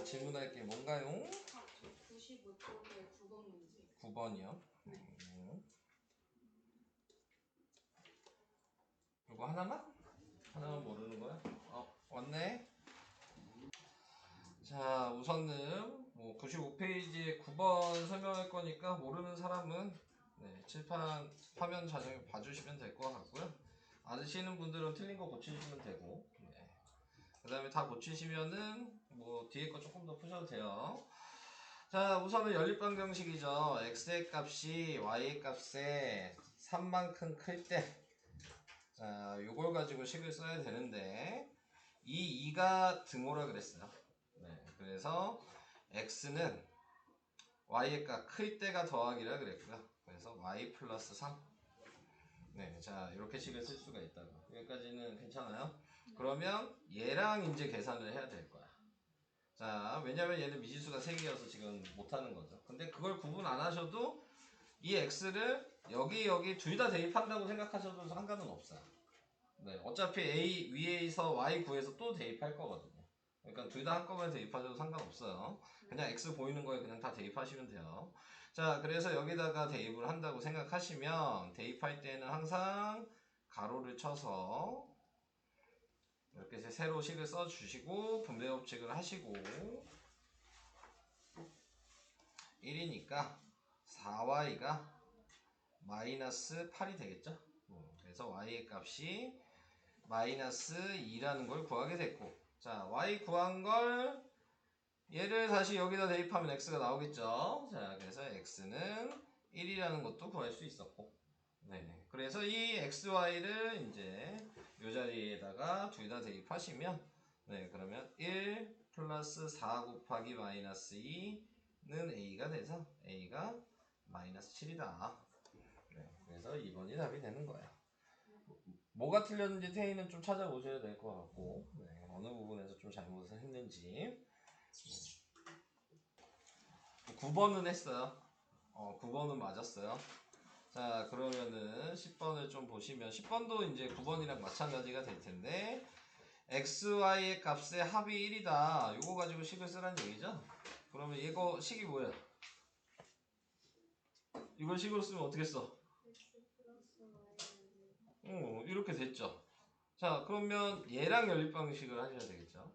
질문할게 뭔가요? 95쪽에 9번 문제. 9번이요. 네. 이거 하나만? 하나만 모르는 거야? 왔네. 자, 우선은 뭐 95페이지에 9번 설명할 거니까 모르는 사람은 칠판 화면 자정에 봐주시면 될 것 같고요. 아시는 분들은 틀린 거 고치시면 되고, 그 다음에 다 고치시면은 뭐 뒤에 거 조금 더 푸셔도 돼요. 자, 우선은 연립방정식이죠. x의 값이 y의 값에 3만큼 클 때, 자, 요걸 가지고 식을 써야 되는데, 이 2가 등호라 그랬어요. 그래서 x는 y의 값 클 때가 더하기라 그랬고요. 그래서 y 플러스 3. 자, 이렇게 식을 쓸 수가 있다고. 여기까지는 괜찮아요? 그러면 얘랑 이제 계산을 해야 될 거야. 자, 왜냐면 얘는 미지수가 3개여서 지금 못하는 거죠. 근데 그걸 구분 안 하셔도 이 x를 여기 둘 다 대입한다고 생각하셔도 상관은 없어요. 어차피 a 위에서 y 구해서 또 대입할 거거든요. 그러니까 둘 다 한꺼번에 대입하셔도 상관없어요. 그냥 x 보이는 거에 그냥 다 대입하시면 돼요. 자, 그래서 여기다가 대입을 한다고 생각하시면 대입할 때는 항상 가로를 쳐서 이렇게 세로 식을 써주시고 분배 법칙을 하시고 1이니까 4y가 마이너스 8이 되겠죠? 그래서 y의 값이 마이너스 2라는 걸 구하게 됐고, 자, y 구한 걸 얘를 다시 여기다 대입하면 x가 나오겠죠? 자, 그래서 x는 1이라는 것도 구할 수 있었고, 그래서 이 xy를 이제 이 자리에다가 둘 다 대입하시면, 그러면 1 플러스 4 곱하기 마이너스 2는 a가 돼서 a가 마이너스 7이다. 그래서 2번이 답이 되는 거야. 뭐가 틀렸는지 태희는 좀 찾아보셔야 될 것 같고, 어느 부분에서 좀 잘못을 했는지. 9번은 했어요. 9번은 맞았어요. 자, 그러면은 10번을 좀 보시면 10번도 이제 9번이랑 마찬가지가 될 텐데 xy의 값의 합이 1이다. 요거 가지고 식을 쓰라는 얘기죠? 그러면 이거 식이 뭐야? 이걸 식으로 쓰면 어떻게 써? 이렇게 됐죠. 자, 그러면 얘랑 연립방식을 하셔야 되겠죠.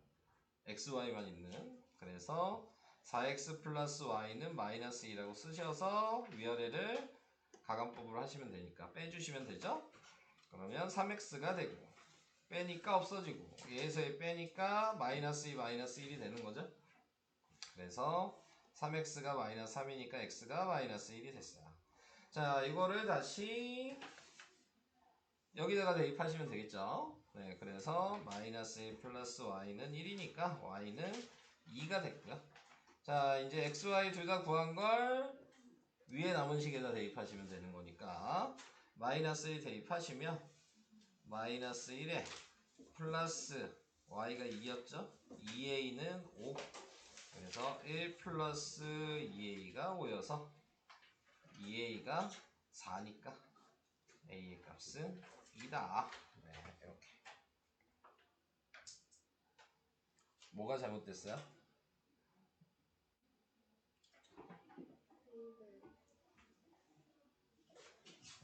xy만 있는. 그래서 4x 플러스 y는 마이너스 2라고 쓰셔서 위아래를 가감법으로 하시면 되니까 빼주시면 되죠. 그러면 3x가 되고 빼니까 없어지고 얘에서의 빼니까 마이너스 2 마이너스 1이 되는 거죠. 그래서 3x가 마이너스 3이니까 x가 마이너스 1이 됐어요. 자, 이거를 다시 여기다가 대입하시면 되겠죠. 그래서 마이너스 1 플러스 y는 1이니까 y는 2가 됐고요. 자, 이제 xy 둘 다 구한 걸 위에 남은 식에다 대입하시면 되는 거니까 마이너스 1 대입하시면 마이너스 1에 플러스 y가 2였죠. 2a는 5. 그래서 1 플러스 2a가 5여서 2a가 4니까 a의 값은 2다. 이렇게. 뭐가 잘못됐어요?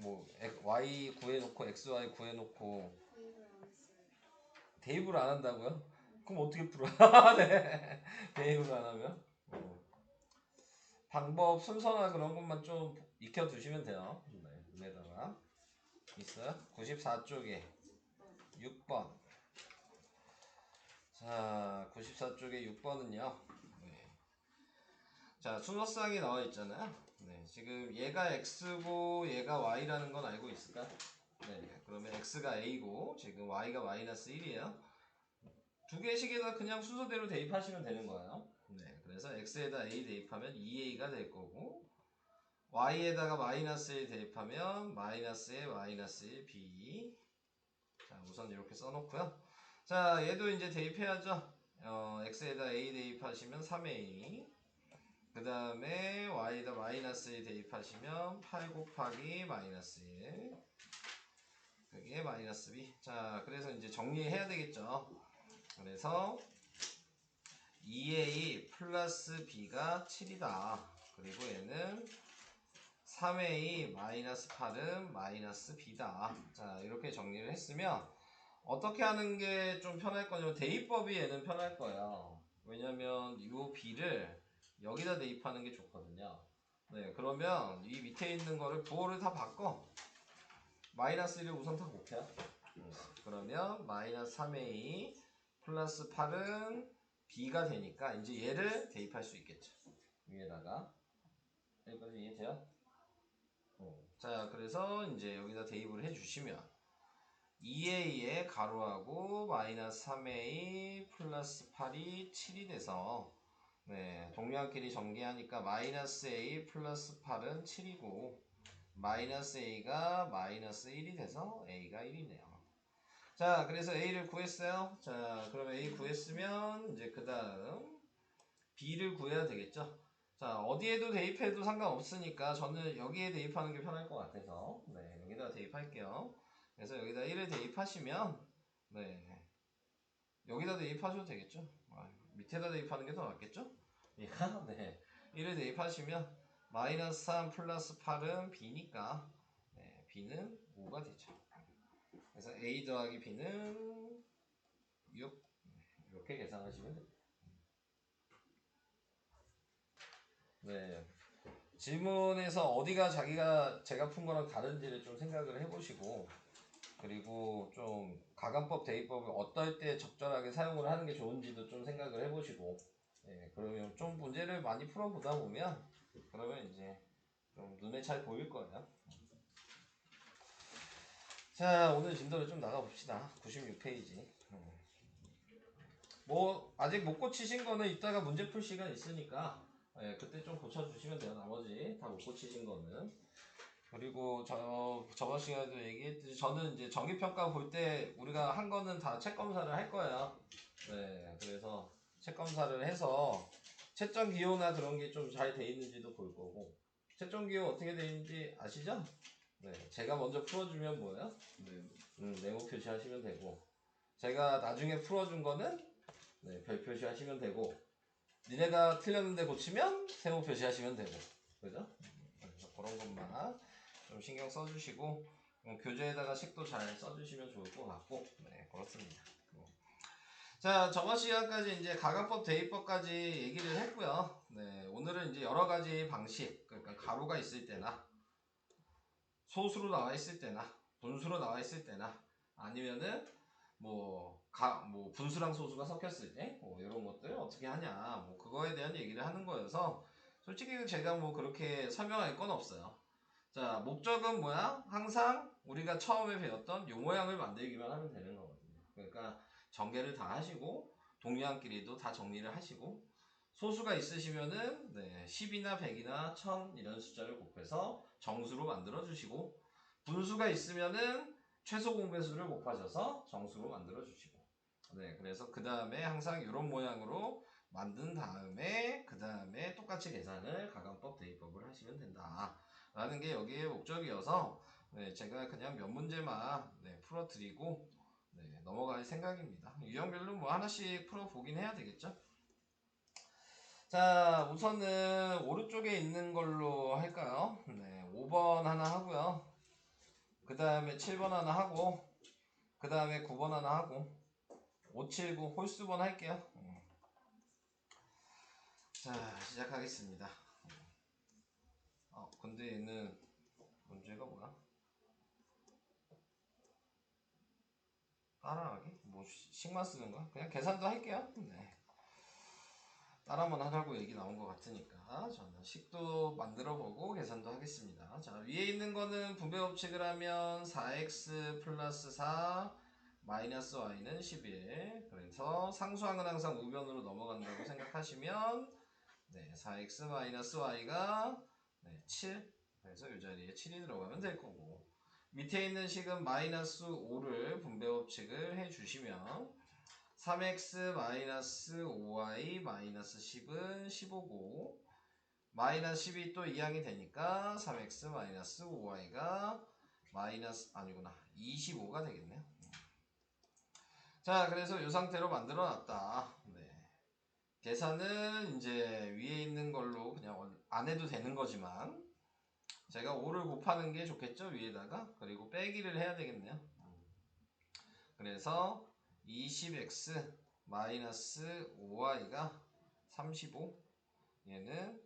뭐 y 구해놓고 xy 구해놓고 대입을 안 한다고요? 그럼 어떻게 풀어? 네. 대입을 안 하면? 방법 순서나 그런 것만 좀 익혀두시면 돼요. 위에다가 있어요? 94쪽에 6번. 자, 94쪽에 6번은요. 자, 순서상에 나와 있잖아요. 지금 얘가 x고 얘가 y라는 건 알고 있을까? 그러면 x가 a고 지금 y가 마이너스 1이에요. 두 개씩에다 그냥 순서대로 대입하시면 되는 거예요. 그래서 x에다 a 대입하면 2a가 될 거고 y에다가 마이너스 1 대입하면 마이너스에 마이너스 1 b. 자, 우선 이렇게 써놓고요. 자, 얘도 이제 대입해야죠. x에다 a 대입하시면 3a. 그 다음에 y에다 마이너스 1 대입하시면 8 곱하기 마이너스 1. 그게 마이너스 b. 자, 그래서 이제 정리해야 되겠죠. 그래서 2a 플러스 플러스 b가 7이다. 그리고 얘는 3a 마이너스 8은 마이너스 b다. 자, 이렇게 정리를 했으면 어떻게 하는 게 좀 편할 거냐면 대입법이 얘는 편할 거예요. 왜냐면 이 b를 여기다 대입하는 게 좋거든요. 네, 그러면 이 밑에 있는 거를 부호를 다 바꿔. 마이너스 1을 우선 다 곱해요. 그러면 마이너스 3a 플러스 8은 b가 되니까 이제 얘를 대입할 수 있겠죠. 위에다가. 여기까지 이해돼요? 자, 그래서 이제 여기다 대입을 해주시면 2a의 가로하고 마이너스 3a 플러스 8이 7이 돼서 네, 동량끼리 전개하니까 마이너스 a 플러스 8은 7이고 마이너스 a가 마이너스 1이 돼서 a가 1이네요. 자, 그래서 a를 구했어요. 자, 그러면 a 구했으면 이제 그 다음 b를 구해야 되겠죠. 자, 어디에도 대입해도 상관없으니까 저는 여기에 대입하는 게 편할 것 같아서 네, 여기다 대입할게요. 그래서 여기다 1을 대입하시면 네, 여기다 대입하셔도 되겠죠. 밑에다 대입하는 게 더 낫겠죠? 얘가 네, 1을 대입하시면 마이너스 3 플러스 8은 b니까 네, b는 5가 되죠. 그래서 a 더하기 b는 6 이렇게 계산하시면 됩니다. 네. 질문에서 어디가 제가 푼 거랑 다른지를 좀 생각을 해보시고 그리고 좀 가간법 대입법을 어떨 때 적절하게 사용을 하는 게 좋은지도 좀 생각을 해보시고 그러면 좀 문제를 많이 풀어보다 보면 그러면 이제 좀 눈에 잘 보일 거예요. 자, 오늘 진도를 좀 나가봅시다. 96페이지. 뭐 아직 못 고치신 거는 이따가 문제 풀 시간 있으니까 그때 좀 고쳐주시면 돼요. 나머지 다 못 고치신 거는. 그리고 저번 시간에도 얘기했듯이 저는 이제 정기평가 볼 때 우리가 한 거는 다 책 검사를 할 거예요. 네, 그래서 책 검사를 해서 채점 기호나 그런 게 좀 잘 돼 있는지도 볼 거고 채점 기호 어떻게 돼 있는지 아시죠? 네, 제가 먼저 풀어주면 뭐예요? 네모 표시하시면 되고 제가 나중에 풀어준 거는 네, 별 표시하시면 되고 니네가 틀렸는데 고치면 세모 표시하시면 되고 그죠? 그래서 그런 것만 좀 신경 써주시고 교재에다가 식도 잘 써주시면 좋을 것 같고 네 그렇습니다. 자, 저번 시간까지 이제 가간법 대입법까지 얘기를 했고요. 네, 오늘은 이제 여러 가지 방식 그러니까 가로가 있을 때나 소수로 나와 있을 때나 분수로 나와 있을 때나 아니면은 뭐 분수랑 소수가 섞였을 때 이런 것들 어떻게 하냐 뭐 그거에 대한 얘기를 하는 거여서 솔직히 제가 뭐 그렇게 설명할 건 없어요. 자, 목적은 뭐야? 항상 우리가 처음에 배웠던 요 모양을 만들기만 하면 되는 거거든요. 그러니까 전개를 다 하시고 동량끼리도 다 정리를 하시고 소수가 있으시면은 10이나 100이나 1000 이런 숫자를 곱해서 정수로 만들어 주시고 분수가 있으면은 최소 공배수를 곱하셔서 정수로 만들어 주시고 그래서 그 다음에 항상 이런 모양으로 만든 다음에 그 다음에 똑같이 계산을 가간법 대입법을 하시면 된다 라는 게 여기의 목적이어서 제가 그냥 몇 문제만 풀어드리고 넘어갈 생각입니다. 유형별로 뭐 하나씩 풀어보긴 해야 되겠죠. 자, 우선은 오른쪽에 있는 걸로 할까요? 5번 하나 하고요. 그 다음에 7번 하나 하고 그 다음에 9번 하나 하고 5, 7, 9 홀수번 할게요. 자, 시작하겠습니다. 근데 얘는 문제가 뭐야? 따라하기? 뭐 식만 쓰는 거야? 그냥 계산도 할게요. 따라만 하라고 얘기 나온 것 같으니까 저는 식도 만들어 보고 계산도 하겠습니다. 자, 위에 있는 거는 분배 법칙을 하면 4x 플러스 4 마이너스 y는 11 그래서 상수항은 항상 우변으로 넘어간다고 생각하시면 4x 마이너스 y가 7 그래서 이 자리에 7이 들어가면 될 거고 밑에 있는 식은 마이너스 5를 분배 법칙을 해주시면 3x 마이너스 5y 마이너스 10은 15고 마이너스 10이 또 이항이 되니까 3x 마이너스 5y가 마이너스 아니구나 25가 되겠네요. 자, 그래서 이 상태로 만들어 놨다. 계산은 이제 위에 있는 걸로 그냥 안 해도 되는 거지만 제가 5를 곱하는 게 좋겠죠 위에다가. 그리고 빼기를 해야 되겠네요. 그래서 20x 마이너스 5y가 35, 얘는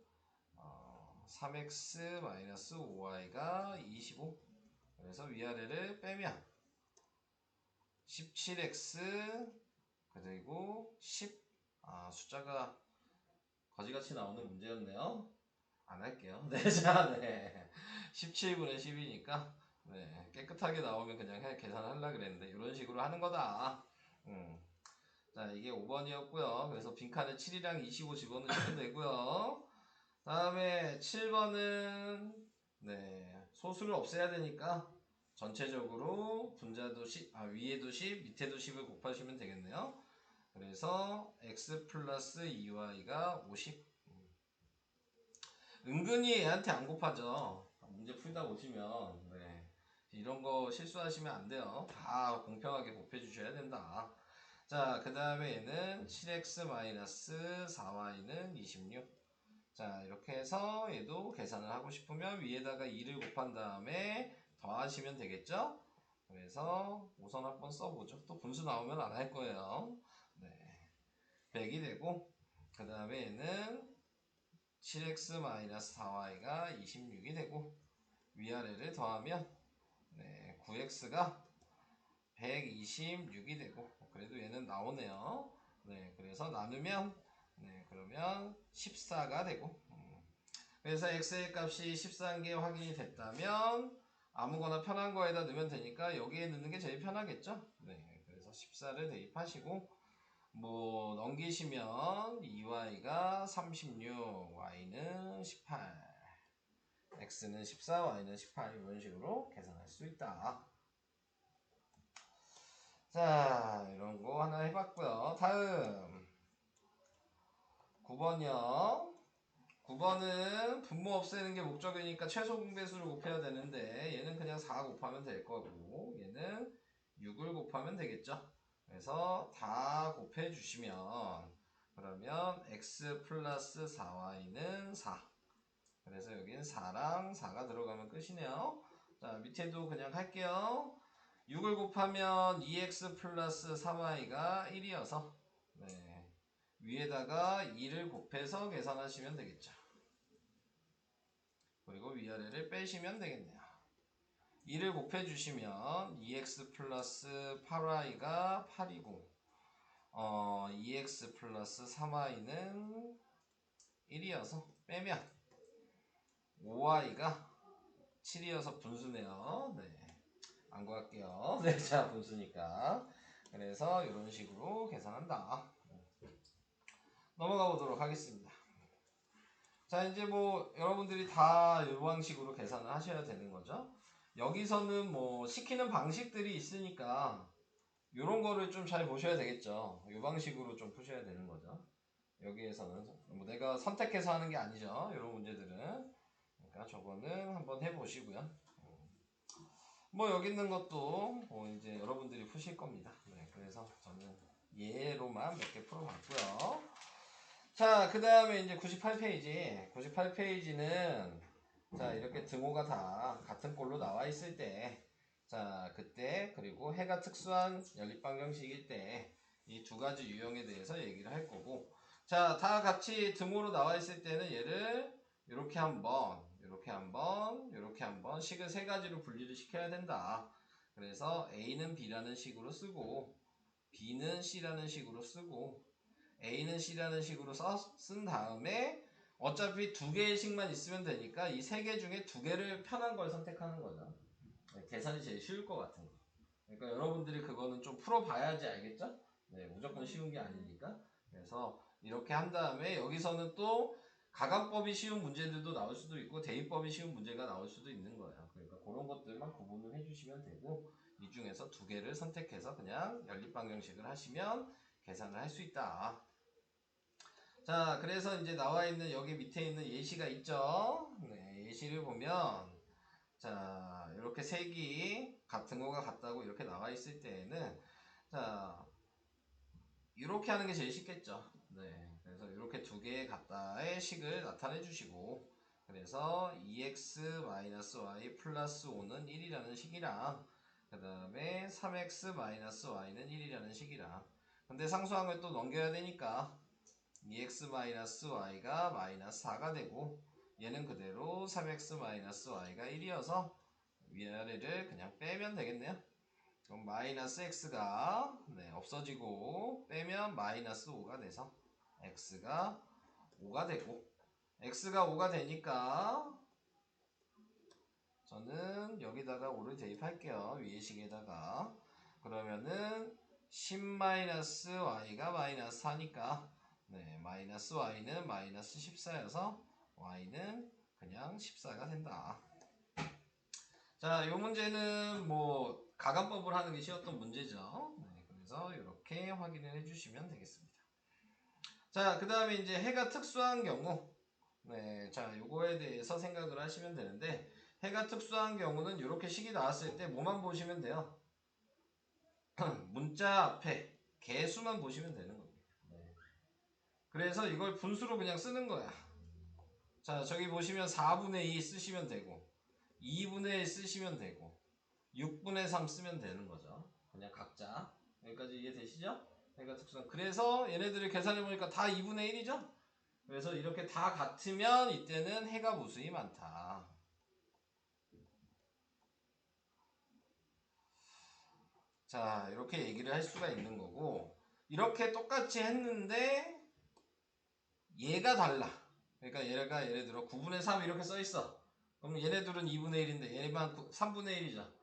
3x 마이너스 5y가 25. 그래서 위아래를 빼면 17x 그리고 10. 숫자가 거지같이 나오는 문제였네요. 안 할게요. 네, 자, 네. 17분의 10이니까 네, 깨끗하게 나오면 그냥 계산하려고 그랬는데 이런 식으로 하는 거다. 자, 이게 5번이었고요. 그래서 빈칸에 7이랑 25 집어넣으시면 되고요. 다음에 7번은 네, 소수를 없애야 되니까 전체적으로 분자도 10, 위에도 10, 밑에도 10을 곱하시면 되겠네요. 그래서 x 플러스 2y가 50. 은근히 애한테 안 곱하죠. 문제 풀다 보시면 네, 이런 거 실수하시면 안 돼요. 다 공평하게 곱해 주셔야 된다. 자, 그 다음에 얘는 7x 마이너스 4y는 26. 자, 이렇게 해서 얘도 계산을 하고 싶으면 위에다가 2를 곱한 다음에 더하시면 되겠죠? 그래서 우선 한번 써보죠. 또 분수 나오면 안 할 거예요. 네, 100이 되고, 그 다음에 얘는 7x 마이너스 4y가 26이 되고, 위아래를 더하면 네, 9x가 126이 되고, 그래도 얘는 나오네요. 네, 그래서 나누면 네, 그러면 14가 되고, 그래서 x의 값이 14인 게 확인이 됐다면 아무거나 편한 거에다 넣으면 되니까 여기에 넣는 게 제일 편하겠죠. 네, 그래서 14를 대입하시고 뭐 넘기시면 2y가 36, y는 18, x는 14, y는 18 이런 식으로 계산할 수 있다. 자, 이런 거 하나 해봤고요. 다음 9번이요. 9번은 분모 없애는 게 목적이니까 최소 공배수를 곱해야 되는데 얘는 그냥 4 곱하면 될 거고 얘는 6을 곱하면 되겠죠. 그래서 다 곱해 주시면 그러면 x 플러스 4y는 4. 그래서 여기는 4랑 4가 들어가면 끝이네요. 자, 밑에도 그냥 할게요. 6을 곱하면 2x 플러스 3y가 1이어서 네, 위에다가 2를 곱해서 계산하시면 되겠죠. 그리고 위아래를 빼시면 되겠네요. 2를 곱해주시면 2x 플러스 8y가 8이고 2x 플러스 3y는 1이어서 빼면 5y가 7이어서 분수네요. 네, 안 구할게요. 네, 자, 분수니까. 그래서 이런 식으로 계산한다. 넘어가 보도록 하겠습니다. 자, 이제 뭐 여러분들이 다 이 방식으로 계산을 하셔야 되는 거죠. 여기서는 뭐 시키는 방식들이 있으니까 이런 거를 좀 잘 보셔야 되겠죠. 이 방식으로 좀 푸셔야 되는 거죠. 여기에서는 뭐 내가 선택해서 하는 게 아니죠. 이런 문제들은. 그러니까 저거는 한번 해보시고요. 뭐 여기 있는 것도 뭐 이제 여러분들이 푸실 겁니다. 네, 그래서 저는 예로만 몇 개 풀어봤고요. 자, 그 다음에 이제 98페이지. 98페이지는 자, 이렇게 등호가 다 같은 꼴로 나와 있을 때, 자, 그때, 그리고 해가 특수한 연립방정식일 때, 이 두 가지 유형에 대해서 얘기를 할 거고, 자, 다 같이 등호로 나와 있을 때는 얘를 이렇게 한번, 이렇게 한번, 이렇게 한번 식을 세 가지로 분리를 시켜야 된다. 그래서 A는 B라는 식으로 쓰고, B는 C라는 식으로 쓰고, A는 C라는 식으로 쓴 다음에 어차피 두 개의 식만 있으면 되니까 이 세 개 중에 두 개를 편한 걸 선택하는 거죠. 계산이 제일 쉬울 것 같은 거. 그러니까 여러분들이 그거는 좀 풀어봐야지 알겠죠? 네, 무조건 쉬운 게 아니니까. 그래서 이렇게 한 다음에 여기서는 또 가강법이 쉬운 문제들도 나올 수도 있고 대입법이 쉬운 문제가 나올 수도 있는 거예요. 그러니까 그런 것들만 구분을 해주시면 되고 이 중에서 두 개를 선택해서 그냥 연립방정식을 하시면 계산을 할 수 있다. 자, 그래서 이제 나와 있는 여기 밑에 있는 예시가 있죠. 네, 예시를 보면 자, 이렇게 색이 등호가 같다고 이렇게 나와 있을 때에는 자, 이렇게 하는 게 제일 쉽겠죠. 네, 그래서 같다의 식을 나타내 주시고, 그래서 2x-y 플러스 5는 1이라는 식이랑, 그 다음에 3x-y는 1이라는 식이랑, 근데 상수항을 또 넘겨야 되니까 2x-y가 마이너스 4가 되고, 얘는 그대로 3x-y가 1이어서 위아래를 그냥 빼면 되겠네요. 그럼 마이너스 x가 없어지고 빼면 마이너스 5가 돼서 x가 5가 되고, x가 5가 되니까 저는 여기다가 5를 대입할게요. 위의 식에다가. 그러면은 10-y가 마이너스 4니까 마이너스 y는 마이너스 14여서 y는 그냥 14가 된다. 자, 이 문제는 뭐 가감법을 하는 게 쉬웠던 문제죠. 그래서 이렇게 확인을 해주시면 되겠습니다. 자, 그 다음에 이제 해가 특수한 경우, 자, 요거에 대해서 생각을 하시면 되는데, 해가 특수한 경우는 이렇게 식이 나왔을 때 뭐만 보시면 돼요? 문자 앞에 개수만 보시면 되는 겁니다. 그래서 이걸 분수로 그냥 쓰는 거야. 자, 저기 보시면 4분의 2 쓰시면 되고, 2분의 1 쓰시면 되고, 6분의 3 쓰면 되는 거죠. 그냥 각자. 여기까지 이해되시죠? 해가 특수한. 그래서 얘네들을 계산해보니까 다 2분의 1이죠? 그래서 이렇게 다 같으면 이때는 해가 무수히 많다. 자, 이렇게 얘기를 할 수가 있는 거고, 이렇게 똑같이 했는데 얘가 달라. 그러니까 얘가 예를 들어 9분의 3 이렇게 써있어. 그럼 얘네들은 2분의 1인데 얘만 3분의 1이죠.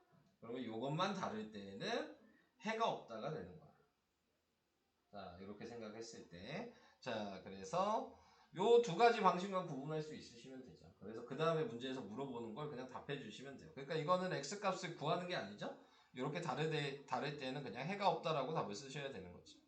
그러면 이것만 다를 때는 해가 없다가 되는 거야. 자, 이렇게 생각했을 때. 자, 그래서 요 두 가지 방식만 구분할 수 있으시면 되죠. 그래서 그 다음에 문제에서 물어보는 걸 그냥 답해 주시면 돼요. 그러니까 이거는 x값을 구하는 게 아니죠. 이렇게 다를 때는 그냥 해가 없다라고 답을 쓰셔야 되는 거죠.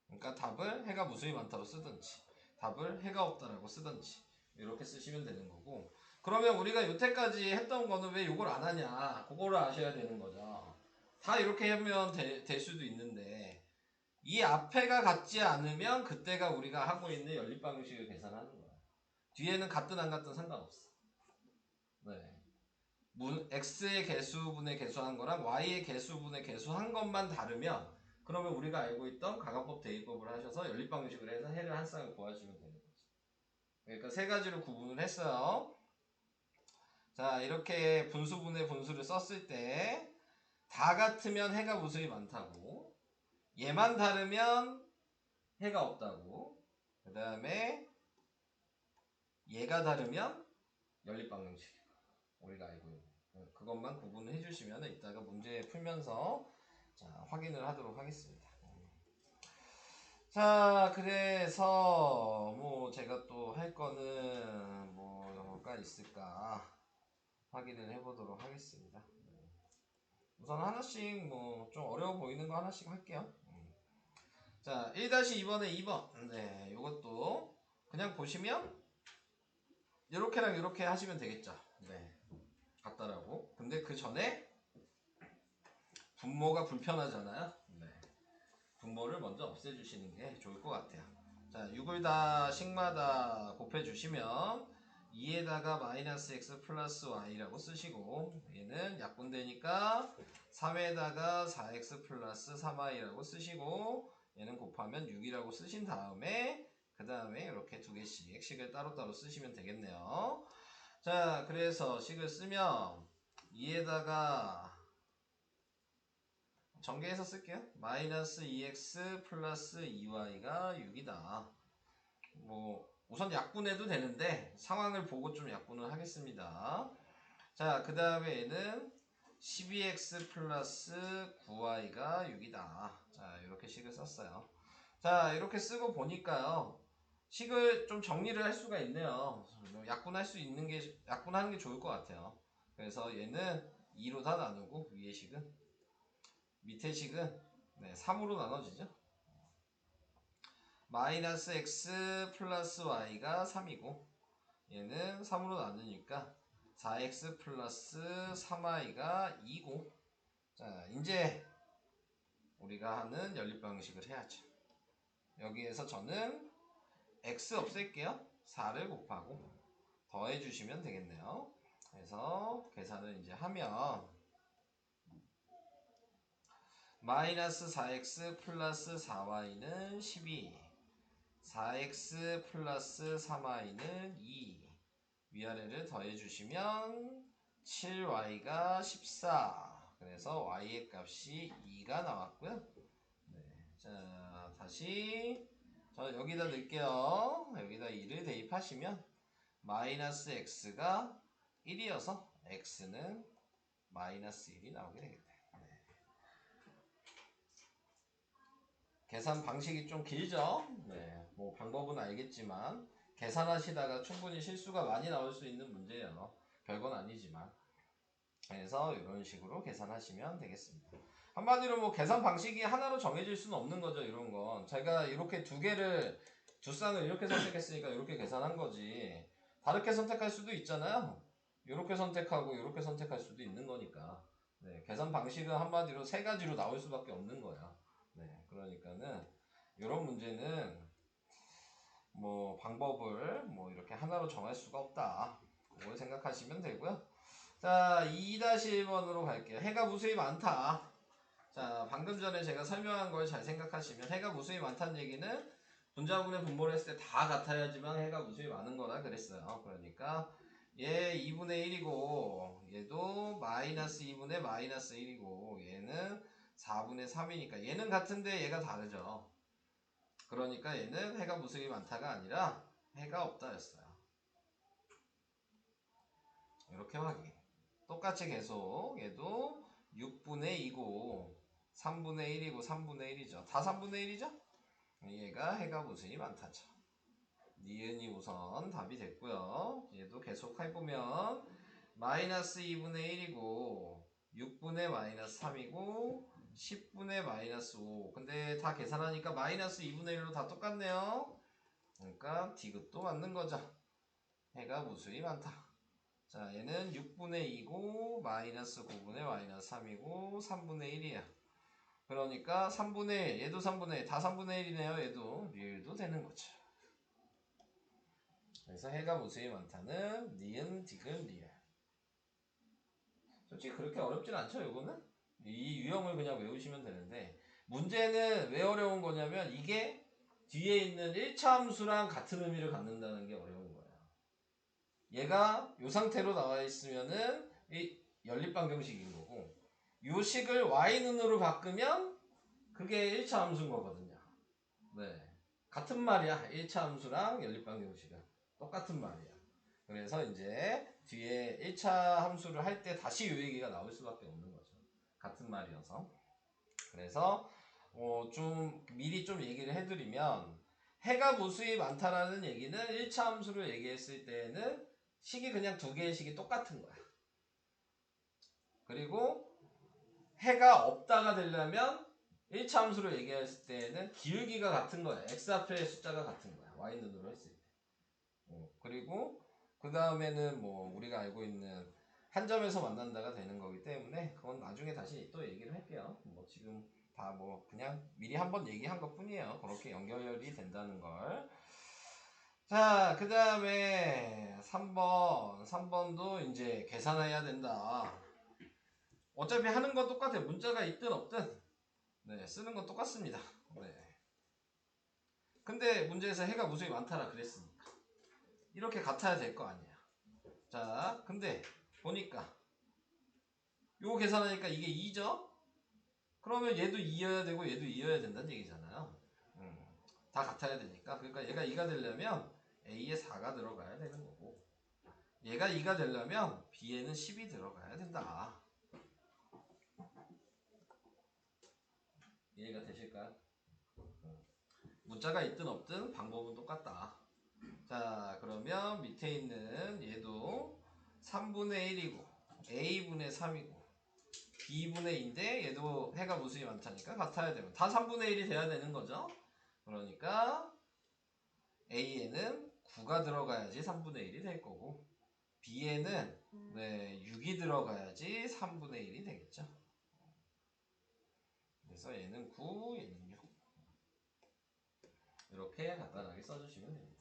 그러니까 답을 해가 무수히 많다로 쓰든지, 답을 해가 없다라고 쓰든지, 이렇게 쓰시면 되는 거고. 그러면 우리가 여태까지 했던 거는 왜 이걸 안 하냐, 그거를 아셔야 되는 거죠. 다 이렇게 하면 될 수도 있는데, 이 앞에가 같지 않으면 그때가 우리가 하고 있는 연립방정식을 계산하는 거야. 뒤에는 같든 안 같든 상관없어. x의 개수분의 개수한 거랑 y의 개수분의 개수한 것만 다르면, 그러면 우리가 알고 있던 가감법 대입법을 하셔서 연립방정식을 해서 해를 한 쌍을 구하시면 되는 거죠. 그러니까 세 가지로 구분을 했어요. 자, 이렇게 분수분의 분수를 썼을 때 다 같으면 해가 무수히 많다고, 얘만 다르면 해가 없다고, 그 다음에 얘가 다르면 연립방정식이고, 우리가 알고 있는 그것만 구분을 해주시면 이따가 문제 풀면서 자, 확인을 하도록 하겠습니다. 자, 그래서 뭐 제가 또 할 거는 뭐가 있을까 확인을 해보도록 하겠습니다. 우선 하나씩 뭐 좀 어려워 보이는 거 하나씩 할게요. 자, 1-2번에 2번. 요것도 그냥 보시면 이렇게랑 이렇게 하시면 되겠죠. 같다라고. 근데 그 전에 분모가 불편하잖아요. 분모를 먼저 없애주시는 게 좋을 것 같아요. 자, 6을 다 식마다 곱해주시면 2에다가 마이너스 x 플러스 y라고 쓰시고, 얘는 약분되니까 3에다가 4x 플러스 3y라고 쓰시고, 얘는 곱하면 6이라고 쓰신 다음에 그 다음에 이렇게 두 개씩 식을 따로따로 쓰시면 되겠네요. 자, 그래서 식을 쓰면 2에다가 전개해서 쓸게요. 마이너스 2x 플러스 2y가 6이다. 뭐 우선 약분해도 되는데 상황을 보고 좀 약분을 하겠습니다. 자, 그 다음에 얘는 12x 플러스 9y가 6이다. 자, 이렇게 식을 썼어요. 자, 이렇게 쓰고 보니까요, 식을 좀 정리를 할 수가 있네요. 약분할 수 있는 게, 약분하는 게 좋을 것 같아요. 그래서 얘는 2로 다 나누고, 위의 식은, 밑에 식은 3으로 나눠지죠. 마이너스 x 플러스 y가 3이고, 얘는 3으로 나누니까 4x 플러스 3y가 2고, 자, 이제 우리가 하는 연립방식을 해야죠. 여기에서 저는 x 없앨게요. 4를 곱하고 더해주시면 되겠네요. 그래서 계산을 이제 하면 마이너스 4x 플러스 4y는 12, 4x 플러스 3y는 2, 위아래를 더해주시면 7y가 14, 그래서 y의 값이 2가 나왔고요. 네, 자 다시 저 여기다 넣을게요. 여기다 2를 대입하시면 마이너스 x가 1이어서 x는 마이너스 1이 나오게 되겠다. 네. 계산 방식이 좀 길죠? 네, 뭐 방법은 알겠지만 계산하시다가 충분히 실수가 많이 나올 수 있는 문제예요. 별건 아니지만. 그래서 이런 식으로 계산하시면 되겠습니다. 한마디로 뭐 계산 방식이 하나로 정해질 수는 없는 거죠. 이런 건 제가 이렇게 두 쌍을 이렇게 선택했으니까 이렇게 계산한 거지. 다르게 선택할 수도 있잖아요. 이렇게 선택하고 이렇게 선택할 수도 있는 거니까. 네, 계산 방식은 한마디로 세 가지로 나올 수밖에 없는 거야. 네, 그러니까는 이런 문제는 뭐 방법을 뭐 이렇게 하나로 정할 수가 없다. 그걸 생각하시면 되고요. 자, 2-1번으로 갈게요. 해가 무수히 많다. 자, 방금 전에 제가 설명한 걸 잘 생각하시면 해가 무수히 많다는 얘기는 분자분의 분모를 했을 때 다 같아야지만 해가 무수히 많은 거라 그랬어요. 그러니까 얘 2분의 1이고 얘도 마이너스 2분의 마이너스 1이고 얘는 4분의 3이니까 얘는 같은데 얘가 다르죠. 그러니까 얘는 해가 무수히 많다가 아니라 해가 없다였어요. 이렇게 확인. 똑같이 계속 얘도 6분의 2고 3분의 1이고 3분의 1이죠. 다 3분의 1이죠? 얘가 해가 무수히 많다죠. 니은이 우선 답이 됐고요. 얘도 계속 해보면 마이너스 2분의 1이고 6분의 마이너스 3이고 10분의 마이너스 5. 근데 다 계산하니까 마이너스 2분의 1로 다 똑같네요. 그러니까 디귿도 맞는 거죠. 해가 무수히 많다. 자, 얘는 6분의 2고 마이너스 9분의 마이너스 3이고 3분의 1이야. 그러니까 3분의 1, 얘도 3분의 1, 다 3분의 1이네요. 얘도 리을도 되는 거죠. 그래서 해가 무수히 많다는 니은, 디귿, 리을. 솔직히 그렇게 어렵진 않죠, 이거는? 이 유형을 그냥 외우시면 되는데 문제는 왜 어려운 거냐면 이게 뒤에 있는 1차 함수랑 같은 의미를 갖는다는 게 어려운 거예요. 얘가 이 상태로 나와 있으면은 이 연립방정식인 거고 요 식을 y눈으로 바꾸면 그게 1차 함수인 거거든요. 네, 같은 말이야. 1차 함수랑 연립방정식은 똑같은 말이야. 그래서 이제 뒤에 1차 함수를 할 때 다시 요 얘기가 나올 수밖에 없는 거죠. 같은 말이어서. 그래서 좀 미리 좀 얘기를 해드리면 해가 무수히 많다라는 얘기는 1차 함수를 얘기했을 때는 식이 그냥 두 개의 식이 똑같은 거야. 그리고 해가 없다가 되려면 1차 함수로 얘기했을 때는 기울기가 같은 거야. x 앞에 숫자가 같은 거야. y눈으로 했을 때. 그리고 그 다음에는 뭐 우리가 알고 있는 한 점에서 만난다가 되는 거기 때문에 그건 나중에 다시 또 얘기를 할게요. 뭐 지금 다 뭐 그냥 미리 한번 얘기한 것 뿐이에요. 그렇게 연결이 된다는 걸. 자, 그 다음에 3번도 이제 계산해야 된다. 어차피 하는 건 똑같아요. 문자가 있든 없든 네, 쓰는 건 똑같습니다. 네. 근데 문제에서 해가 무수히 많다라 그랬으니까 이렇게 같아야 될 거 아니야. 자, 근데 보니까 요거 계산하니까 이게 2죠? 그러면 얘도 2여야 되고 얘도 2여야 된다는 얘기잖아요. 다 같아야 되니까. 그러니까 얘가 2가 되려면 A에 4가 들어가야 되는 거고 얘가 2가 되려면 B에는 10이 들어가야 된다. 이해가 되실까요? 문자가 있든 없든 방법은 똑같다. 자, 그러면 밑에 있는 얘도 3분의 1이고 A분의 3이고 B분의 2인데 얘도 해가 무수히 많다니까 같아야 되면 다 3분의 1이 돼야 되는 거죠. 그러니까 A에는 9가 들어가야지 3분의 1이 될 거고 B에는 6이 들어가야지 3분의 1이 되겠죠. 그래서 얘는 9, 얘는 6. 이렇게 간단하게 써주시면 됩니다.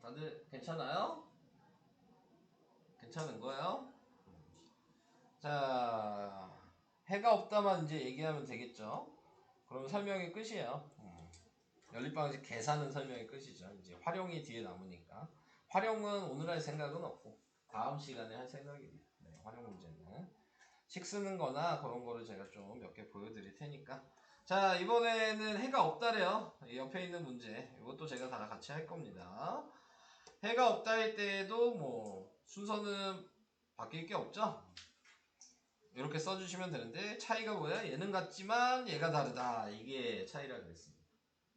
다들 괜찮아요? 괜찮은 거예요? 자, 해가 없다만 이제 얘기하면 되겠죠. 그럼 설명이 끝이에요. 연립방식 계산은 설명이 끝이죠. 이제 활용이 뒤에 남으니까. 활용은 오늘 할 생각은 없고 다음 시간에 할 생각입니다. 네, 활용 문제는 식 쓰는 거나 그런 거를 제가 좀 몇 개 보여드릴 테니까. 자, 이번에는 해가 없다래요. 이 옆에 있는 문제 이것도 제가 다 같이 할 겁니다. 해가 없다 할 때에도 뭐 순서는 바뀔 게 없죠. 이렇게 써주시면 되는데 차이가 뭐야? 얘는 같지만 얘가 다르다. 이게 차이라 그랬습니다.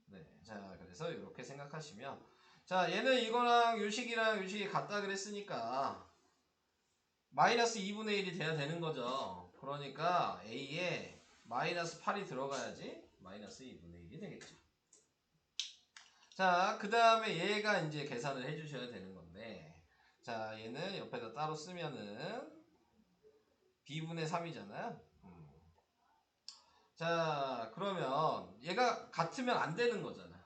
네, 자 그래서 이렇게 생각하시면, 자 얘는 이거랑 요식이랑 요식이 같다 그랬으니까 마이너스 2분의 1이 돼야 되는 거죠. 그러니까 A에 마이너스 8이 들어가야지 마이너스 2분의 1이 되겠죠. 자, 그 다음에 얘가 이제 계산을 해주셔야 되는 건데, 자 얘는 옆에다 따로 쓰면은 B분의 3이잖아요. 자 그러면 얘가 같으면 안 되는 거잖아.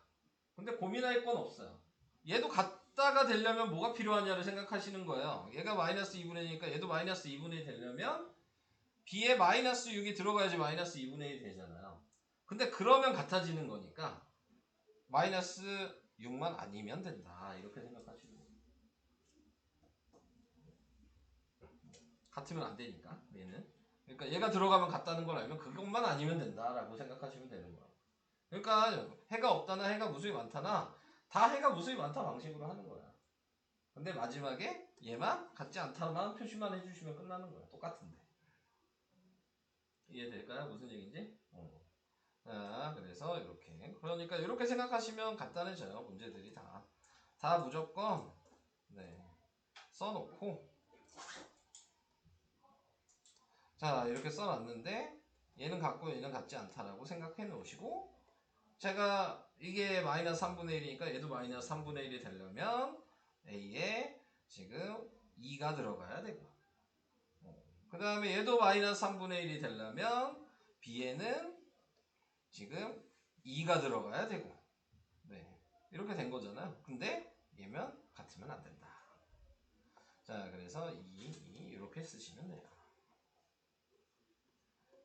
근데 고민할 건 없어요. 얘도 같다가 되려면 뭐가 필요하냐를 생각하시는 거예요. 얘가 마이너스 2분의 1이니까 얘도 마이너스 2분의 1 되려면 B에 마이너스 6이 들어가야지 마이너스 2분의 1 되잖아요. 근데 그러면 같아지는 거니까 마이너스 6만 아니면 된다. 이렇게 생각하시는 거예요. 같으면 안 되니까 얘는. 그러니까 얘가 들어가면 같다는 걸 알면 그것만 아니면 된다라고 생각하시면 되는 거예요. 그러니까 해가 없다나 해가 무수히 많다나 다 해가 무수히 많다 방식으로 하는 거야. 근데 마지막에 얘만 같지 않다만 표시만 해주시면 끝나는 거야. 똑같은데. 이해될까요? 무슨 얘기인지? 자, 그래서 이렇게. 그러니까 이렇게 생각하시면 간단해져요. 문제들이 다. 다 무조건 네, 써놓고, 자 이렇게 써놨는데 얘는 같고 얘는 같지 않다라고 생각해 놓으시고, 제가 이게 마이너스 3분의 1이니까 얘도 마이너스 3분의 1이 되려면 A에 지금 2가 들어가야 되고, 그 다음에 얘도 마이너스 3분의 1이 되려면 B에는 지금 2가 들어가야 되고, 네, 이렇게 된 거잖아요. 근데 얘면 같으면 안 된다. 자 그래서 2 이렇게 쓰시면 돼요.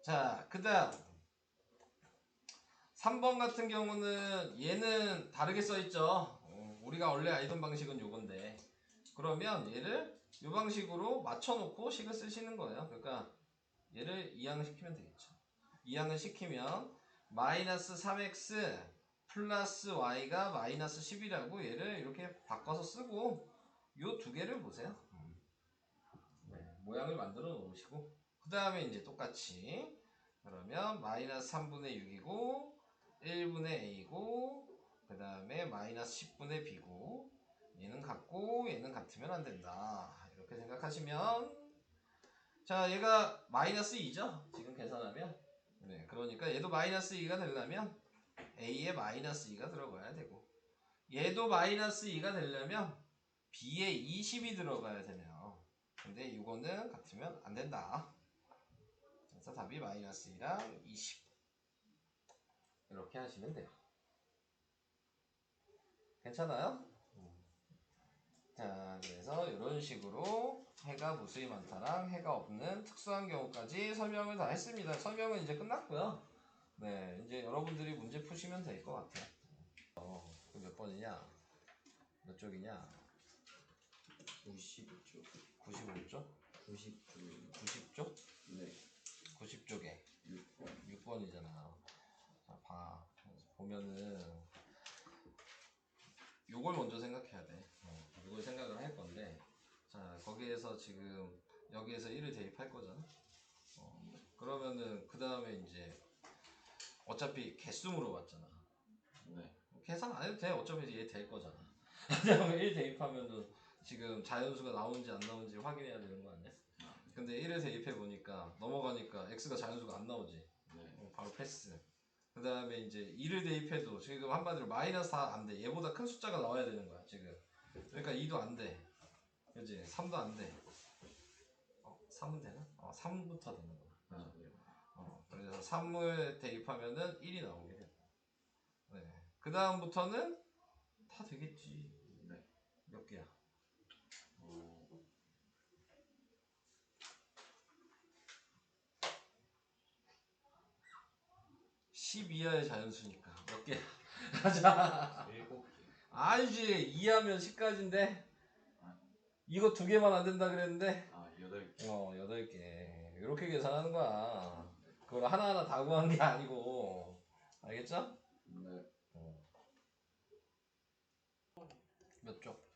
자 그 다음 3번 같은 경우는 얘는 다르게 써있죠. 우리가 원래 알던 방식은 요건데, 그러면 얘를 요 방식으로 맞춰놓고 식을 쓰시는 거예요. 그러니까 얘를 이항시키면 되겠죠. 이항을 시키면 마이너스 3x 플러스 y가 마이너스 10이라고 얘를 이렇게 바꿔서 쓰고, 요 두 개를 보세요. 네, 모양을 만들어 놓으시고, 그 다음에 이제 똑같이 그러면 마이너스 3분의 6이고 1분의 a고 그 다음에 마이너스 10분의 b고, 얘는 같고 얘는 같으면 안 된다. 이렇게 생각하시면, 자 얘가 마이너스 2죠 지금 계산하면. 네, 그러니까 얘도 마이너스 2가 되려면 A에 마이너스 2가 들어가야 되고, 얘도 마이너스 2가 되려면 B에 20이 들어가야 되네요. 근데 이거는 같으면 안 된다. 그래서 답이 마이너스 2랑 20 이렇게 하시면 돼요. 괜찮아요? 자 그래서 이런 식으로 해가 무수히 많다랑 해가 없는 특수한 경우까지 설명을 다 했습니다. 설명은 이제 끝났고요. 네, 이제 여러분들이 문제 푸시면 될 것 같아요. 몇 번이냐? 몇 쪽이냐? 90쪽. 95쪽? 90쪽. 90쪽? 네. 90쪽에 6번. 6번이잖아. 자, 봐. 보면은 요걸 먼저 생각해야 돼. 요걸 생각을 할 건데, 자 거기에서 지금 여기에서 1을 대입할 거잖아. 그러면은 그 다음에 이제 어차피 개수 물어봤잖아. 네. 계산 안 해도 돼. 어차피 얘 될 거잖아. 그다음에 1 대입하면은 지금 자연수가 나오는지 안 나오는지 확인해야 되는 거 아니야? 근데 1을 대입해 보니까 넘어가니까 x가 자연수가 안 나오지. 네. 바로 패스. 그 다음에 이제 2를 대입해도 지금 한마디로 마이너스 4 안 돼. 얘보다 큰 숫자가 나와야 되는 거야 지금. 그러니까 2도 안 돼. 그지? 3도 안 돼. 3은 되나? 3부터 되는 거야. 아, 네. 그래서 3을 대입하면은 1이 나오게 돼요. 네. 그 다음부터는 다 되겠지. 네. 몇 개야? 10 이하의 자연수니까 몇 개야? 가자. 7개. 알지. 2하면 10까지인데 이거 2개만 안 된다 그랬는데 8개. 8개. 이렇게 계산하는 거야. 그걸 하나하나 다 구한 게 아니고. 알겠죠? 네. 몇 쪽?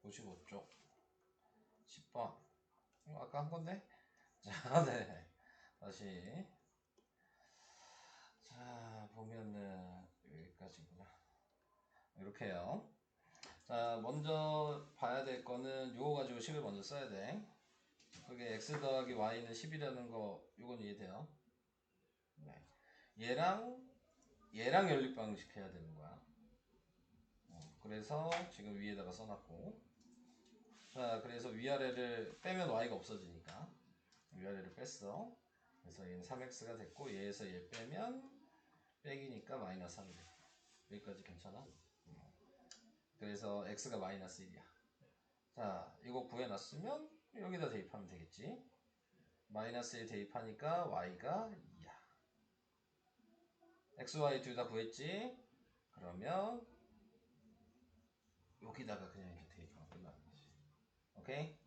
95쪽. 10번. 이거 아까 한 건데? 자, 네. 다시. 자, 보면은 여기까지구나. 이렇게 해요. 자, 먼저 봐야 될 거는 요거 가지고 10을 먼저 써야 돼. 그게 x 더하기 y는 10이라는 거, 요건 이해돼요? 네. 얘랑 연립 방식 해야 되는 거야. 그래서 지금 위에다가 써놨고, 자, 그래서 위아래를 빼면 y가 없어지니까 위아래를 뺐어. 그래서 얘는 3x가 됐고, 얘에서 얘 빼면 빼기니까 마이너스 3이 돼. 여기까지 괜찮아? 그래서 x가 마이너스 1이야. 자, 이거 구해놨으면 여기다 대입하면 되겠지. 마이너스 1 대입하니까 y가 2야. x, y 둘 다 구했지? 그러면 여기다가 그냥 이렇게 대입하면 끝나는 거지. 오케이?